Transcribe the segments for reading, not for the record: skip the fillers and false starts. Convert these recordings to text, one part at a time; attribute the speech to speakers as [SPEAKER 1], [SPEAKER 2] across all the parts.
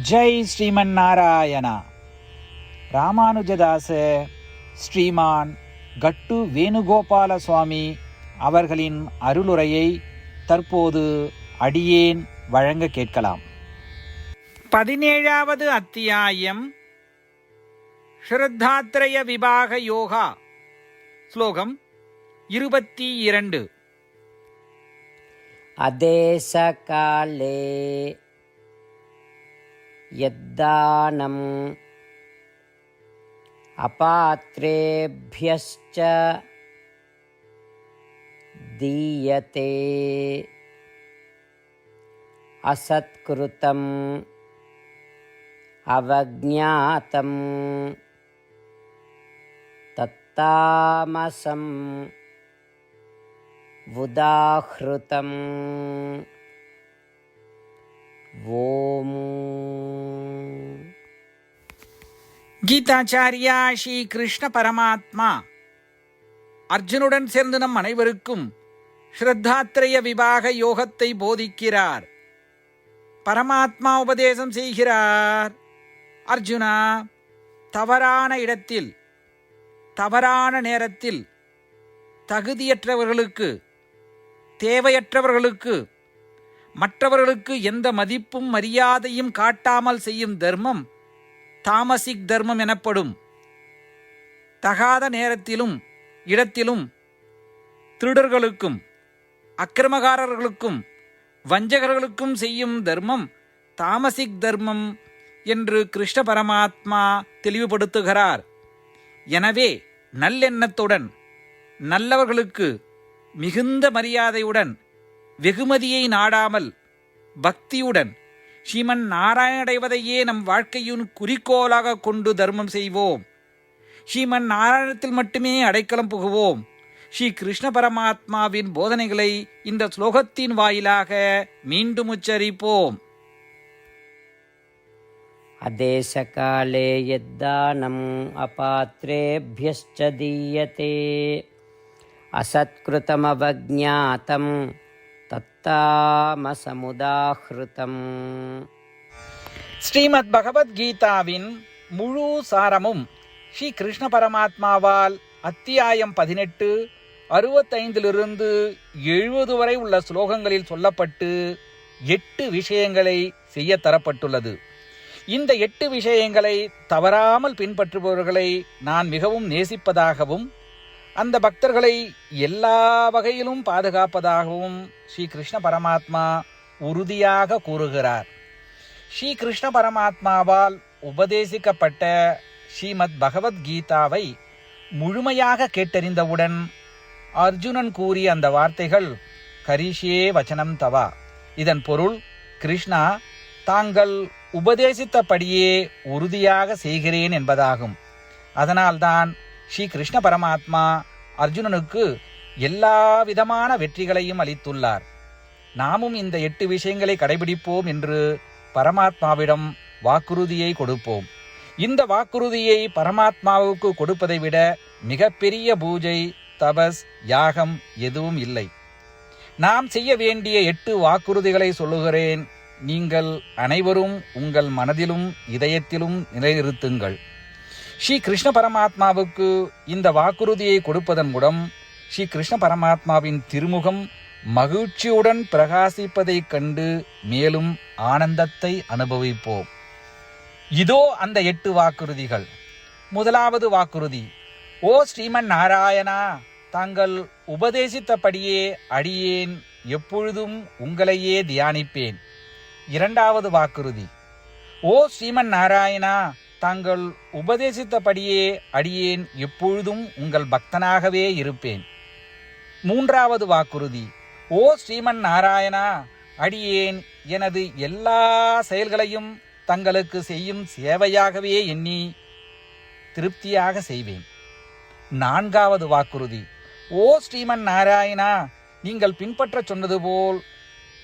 [SPEAKER 1] ஜெய் ஸ்ரீமன் நாராயணா. ராமானுஜதாச ஸ்ரீமான் கட்டு வேணுகோபால சுவாமி அவர்களின் அருளுரையை தற்போது அடியேன் வழங்க கேட்கலாம். 17வது அத்தியாயம் ஸ்ரத்தாத்ரய விபாக யோகா. ஸ்லோகம் 22.
[SPEAKER 2] அதேசகாலே யத்தானம் அபாத்ரேப்யஸ்ச தீயதே அசத்கிருதம் அவக்ஞாதம் தத்தாமசம் உதாஹ்ருதம். ஓம்.
[SPEAKER 1] கீதாச்சாரியா ஸ்ரீ கிருஷ்ண பரமாத்மா அர்ஜுனுடன் சேர்ந்து நம் அனைவருக்கும் ஸ்ரத்தாத்ரய விபாக யோகத்தை போதிக்கிறார். பரமாத்மா உபதேசம் செய்கிறார். அர்ஜுனா, தவறான இடத்தில் தவறான நேரத்தில் தகுதியற்றவர்களுக்கு, தேவையற்றவர்களுக்கு, மற்றவர்களுக்கு எந்த மதிப்பும் மரியாதையும் காட்டாமல் செய்யும் தர்மம் தாமசிக் தர்மம் எனப்படும். தகாத நேரத்திலும் இடத்திலும் திருடர்களுக்கும் அக்கிரமகாரர்களுக்கும் வஞ்சகர்களுக்கும் செய்யும் தர்மம் தாமசிக் தர்மம் என்று கிருஷ்ண பரமாத்மா தெளிவுபடுத்துகிறார். எனவே நல்லெண்ணத்துடன், நல்லவர்களுக்கு மிகுந்த மரியாதையுடன், வெகுமதியை நாடாமல் பக்தியுடன் ஸ்ரீமன் நாராயணடைவதையே நம் வாழ்க்கையின் குறிக்கோளாக கொண்டு தர்மம் செய்வோம். ஸ்ரீமன் நாராயணத்தில் மட்டுமே அடைக்கலம் புகுவோம். ஸ்ரீ கிருஷ்ண பரமாத்மாவின் போதனைகளை இந்த ஸ்லோகத்தின் வாயிலாக மீண்டும் உச்சரிப்போம்.
[SPEAKER 2] அதேசகாலே யத்தானம் அபாத்ரேப்யஸ்ச தீயதே அசத்கிருதமவக்ஞாதம் தத்தாமசமுதாஹ்ருதம்.
[SPEAKER 1] ஸ்ரீமத் பகவத்கீதாவின் முழு சாரமும் ஸ்ரீ கிருஷ்ண பரமாத்மாவால் அத்தியாயம் 18, 65 70 வரை உள்ள ஸ்லோகங்களில் சொல்லப்பட்டு 8 விஷயங்களை செய்ய தரப்பட்டுள்ளது. இந்த 8 விஷயங்களை தவறாமல் பின்பற்றுபவர்களை நான் மிகவும் நேசிப்பதாகவும் அந்த பக்தர்களை எல்லா வகையிலும் பாதுகாப்பதாகவும் ஸ்ரீ கிருஷ்ண பரமாத்மா உறுதியாக கூறுகிறார். ஸ்ரீ கிருஷ்ண பரமாத்மாவால் உபதேசிக்கப்பட்ட ஸ்ரீமத் பகவத்கீதாவை முழுமையாக கேட்டறிந்தவுடன் அர்ஜுனன் கூறிய அந்த வார்த்தைகள் கரிஷ்யே வச்சனம் தவா. இதன் பொருள், கிருஷ்ணா, தாங்கள் உபதேசித்தபடியே உறுதியாக செய்கிறேன் என்பதாகும். அதனால்தான் ஸ்ரீ கிருஷ்ண பரமாத்மா அர்ஜுனனுக்கு எல்லா விதமான வெற்றிகளையும் அளித்துள்ளார். நாமும் இந்த 8 விஷயங்களை கடைபிடிப்போம் என்று பரமாத்மாவிடம் வாக்குறுதியை கொடுப்போம். இந்த வாக்குறுதியை பரமாத்மாவுக்கு கொடுப்பதை விட மிகப்பெரிய பூஜை, தபஸ், யாகம் எதுவும் இல்லை. நாம் செய்ய வேண்டிய 8 வாக்குறுதிகளை சொல்லுகிறேன். நீங்கள் அனைவரும் உங்கள் மனதிலும் இதயத்திலும் நிலைநிறுத்துங்கள். ஸ்ரீ கிருஷ்ண பரமாத்மாவுக்கு இந்த வாக்குறுதியை கொடுப்பதன் மூலம் ஸ்ரீ கிருஷ்ண பரமாத்மாவின் திருமுகம் மகிழ்ச்சியுடன் பிரகாசிப்பதைக் கண்டு மேலும் ஆனந்தத்தை அனுபவிப்போம். இதோ அந்த 8 வாக்குறுதிகள். முதலாவது வாக்குறுதி: ஓ ஸ்ரீமன் நாராயணா, தாங்கள் உபதேசித்தபடியே அடியேன் எப்பொழுதும் உங்களையே தியானிப்பேன். இரண்டாவது வாக்குறுதி: ஓ ஸ்ரீமன் நாராயணா, தாங்கள் உபதேசித்தபடியே அடியேன் எப்பொழுதும் உங்கள் பக்தனாகவே இருப்பேன். மூன்றாவது வாக்குறுதி: ஓ ஸ்ரீமன் நாராயணா, அடியேன் எனது எல்லா செயல்களையும் தங்களுக்கு செய்யும் சேவையாகவே எண்ணி திருப்தியாக செய்வேன். நான்காவது வாக்குறுதி: ஓ ஸ்ரீமன் நாராயணா, நீங்கள் பின்பற்ற சொன்னது போல்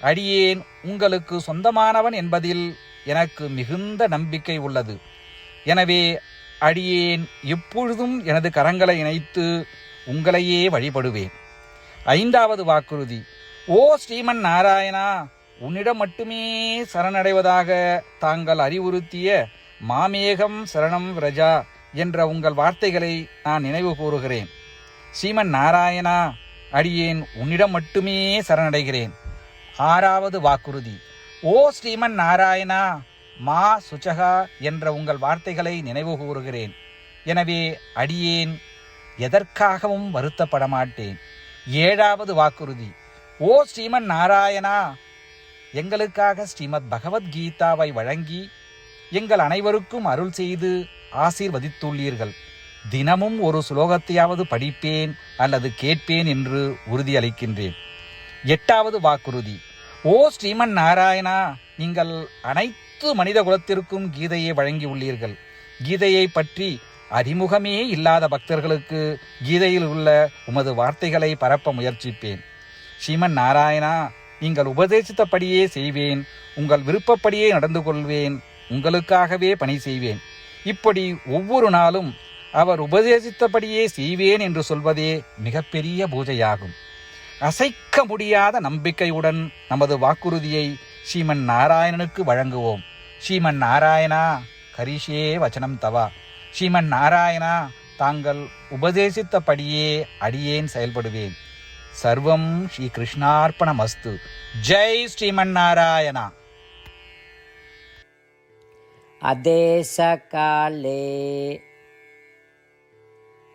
[SPEAKER 1] அடியேன் உங்களுக்கு சொந்தமானவன் என்பதில் எனக்கு மிகுந்த நம்பிக்கை உள்ளது. எனவே அடியேன் எப்பொழுதும் எனது கரங்களை இணைத்து உங்களையே வழிபடுவேன். ஐந்தாவது வாக்குறுதி: ஓ ஸ்ரீமன் நாராயணா, உன்னிடம் மட்டுமே சரணடைவதாக தாங்கள் அறிவுறுத்திய மாமேகம் சரணம் விரஜா என்ற உங்கள் வார்த்தைகளை நான் நினைவு கூறுகிறேன். ஸ்ரீமன் நாராயணா, அடியேன் உன்னிடம் மட்டுமே சரணடைகிறேன். 6வது வாக்குறுதி. ஓ ஸ்ரீமன் நாராயணா, மா சுச்சகா என்ற உங்கள் வார்த்தைகளை நினைவு கூறுகிறேன். எனவே அடியேன் எதற்காகவும் வருத்தப்பட மாட்டேன். 7வது வாக்குறுதி. ஓ ஸ்ரீமன் நாராயணா, எங்களுக்காக ஸ்ரீமத் பகவத்கீதாவை வழங்கி எங்கள் அனைவருக்கும் அருள் செய்து ஆசீர்வதித்துள்ளீர்கள். தினமும் ஒரு ஸ்லோகத்தையாவது படிப்பேன் அல்லது கேட்பேன் என்று உறுதியளிக்கின்றேன். 8வது வாக்குறுதி. ஓ ஸ்ரீமன் நாராயணா, நீங்கள் அனைத்து மனித குலத்திற்கும் கீதையை வழங்கியுள்ளீர்கள். கீதையை பற்றி அறிமுகமே இல்லாத பக்தர்களுக்கு கீதையில் உள்ள உமது வார்த்தைகளை பரப்ப முயற்சிப்பேன். ஸ்ரீமன் நாராயணா, நீங்கள் உபதேசித்தபடியே செய்வேன். உங்கள் விருப்பப்படியே நடந்து கொள்வேன். உங்களுக்காகவே பணி செய்வேன். இப்படி ஒவ்வொரு நாளும் அவர் உபதேசித்தபடியே செய்வேன் என்று சொல்வதே மிகப்பெரிய பூஜையாகும். அசைக்க முடியாத நம்பிக்கையுடன் நமது வாக்குறுதியை ஸ்ரீமன் நாராயணனுக்கு வழங்குவோம். ஸ்ரீமன் நாராயணா, கரிஷே வச்சனம் தவா. ஸ்ரீமன் நாராயணா, தாங்கள் உபதேசித்தபடியே அடியேன் செயல்படுவேன். சர்வம் ஸ்ரீ கிருஷ்ணார்ப்பணமஸ்து. ஜெய் ஸ்ரீமன் நாராயணா.
[SPEAKER 2] அதேசகாலே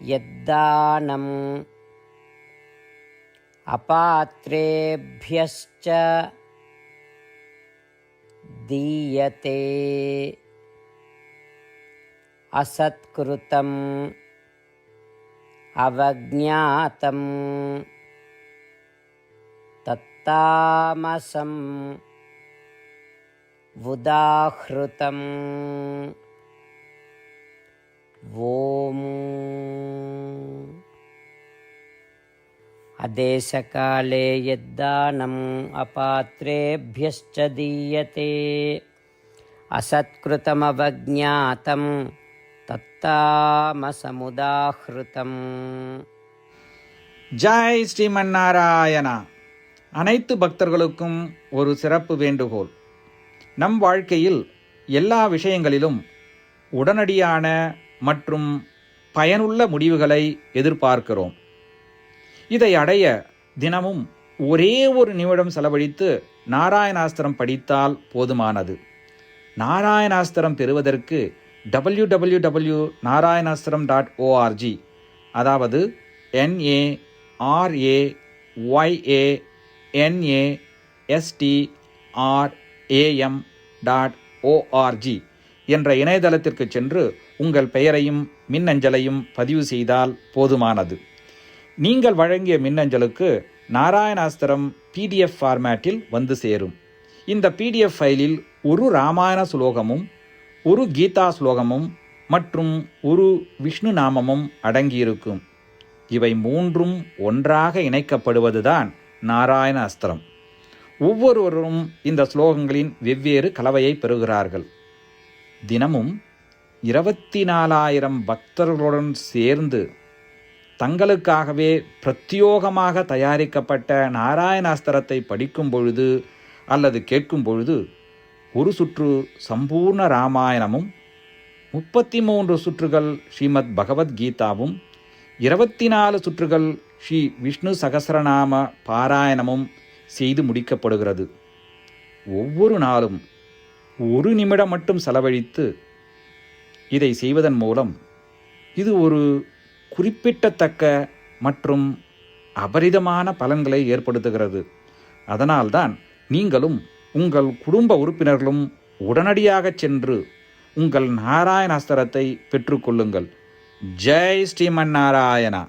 [SPEAKER 2] யத்தானம் அபாத்ரேப்யஸ்ச தீயதே அசத்கிருதம் அவக்ஞாதம் தத்தாமசம் உதாஹ்ருதம். ஓம். அதேசகாலே யத்தானம் அபாத்ரேப்யஸ்ச தீயதே அசத்கிருதமவக்ஞாதம் தத்தாமசமுதாஹ்ருதம்.
[SPEAKER 1] ஜெய் ஸ்ரீமன் நாராயணா. அனைத்து பக்தர்களுக்கும் ஒரு சிறப்பு வேண்டுகோள். நம் வாழ்க்கையில் எல்லா விஷயங்களிலும் உடனடியான மற்றும் பயனுள்ள முடிவுகளை எதிர்பார்க்கிறோம். இதை அடைய தினமும் ஒரே ஒரு நிமிடம் செலவழித்து நாராயணாஸ்திரம் படித்தால் போதுமானது. நாராயணாஸ்திரம் பெறுவதற்கு www.narayanaastram.org, அதாவது NARAYANASTRAM.org என்ற இணையதளத்திற்கு சென்று உங்கள் பெயரையும் மின்னஞ்சலையும் பதிவு செய்தால் போதுமானது. நீங்கள் வழங்கிய மின்னஞ்சலுக்கு நாராயணாஸ்திரம் PDF ஃபார்மேட்டில் வந்து சேரும். இந்த PDF ஃபைலில் ஒரு ராமாயண ஸ்லோகமும் ஒரு கீதா ஸ்லோகமும் மற்றும் ஒரு விஷ்ணு நாமமும் அடங்கியிருக்கும். இவை மூன்றும் ஒன்றாக இணைக்கப்படுவதுதான் நாராயண அஸ்திரம். ஒவ்வொருவரும் இந்த ஸ்லோகங்களின் வெவ்வேறு கலவையை பெறுகிறார்கள். தினமும் 24,000 பக்தர்களுடன் சேர்ந்து தங்களுக்காகவே பிரத்யோகமாக தயாரிக்கப்பட்ட நாராயணாஸ்திரத்தை படிக்கும் பொழுது அல்லது கேட்கும் பொழுது ஒரு சுற்று சம்பூர்ண ராமாயணமும் 33 சுற்றுகள் ஸ்ரீமத் பகவத்கீதாவும் 24 சுற்றுகள் ஸ்ரீ விஷ்ணு சகஸ்ரநாம பாராயணமும் செய்து முடிக்கப்படுகிறது. ஒவ்வொரு நாளும் ஒரு நிமிடம் மட்டும் செலவழித்து இதை செய்வதன் மூலம் இது ஒரு குறிப்பிடத்தக்க மற்றும் அபரிதமான பலன்களை ஏற்படுத்துகிறது. அதனால்தான் நீங்களும் உங்கள் குடும்ப உறுப்பினர்களும் உடனடியாக சென்று உங்கள் நாராயணாஸ்திரத்தை பெற்றுக்கொள்ளுங்கள். ஜெய் ஸ்ரீமன் நாராயணா.